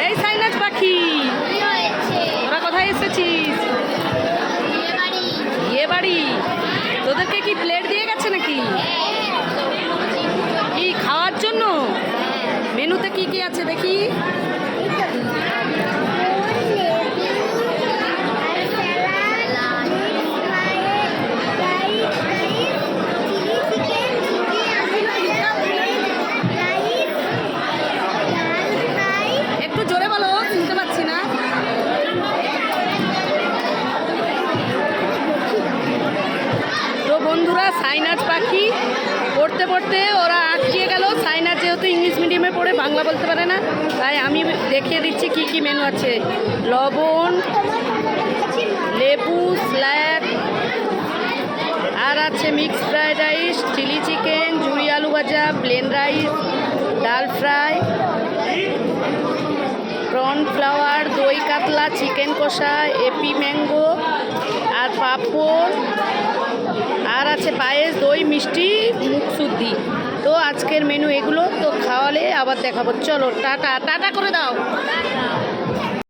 এই সাইনাজ পাখি, তোরা কোথায় এসেছিস? বিয়ে বাড়ি। তোদেরকে কি প্লেট দিয়ে গেছে নাকি? কি খাওয়ার জন্য? মেনুতে কি কি আছে দেখি? একটু জোরে বলো, শুনতে পাচ্ছি না। তো বন্ধুরা, সাইনাজ পাখি পড়তে পড়তে ওরা আটকে গেল। সাইনাজ যেহেতু ইংলিশ মিডিয়ামে পড়ে, বাংলা বলতে পারে না, তাই আমি দেখিয়ে দিচ্ছি কি কি মেনু আছে। লবণ, লেবু, স্যালাড, আর আছে mixed fried rice, chilli chicken, ঝুড়ি আলু ভাজা, plain rice, dal fry, prawn flower, দই কাতলা, চিকেন কষা, এপি ম্যাঙ্গো, আর পাঁপড়, আর আছে পায়েস, দই, মিষ্টি, মুখ শুদ্ধি। তো আজকের মেনু এগুলো। তো খাওয়ালে আবার দেখাবো। চলো টাটা, টাটা করে দাও।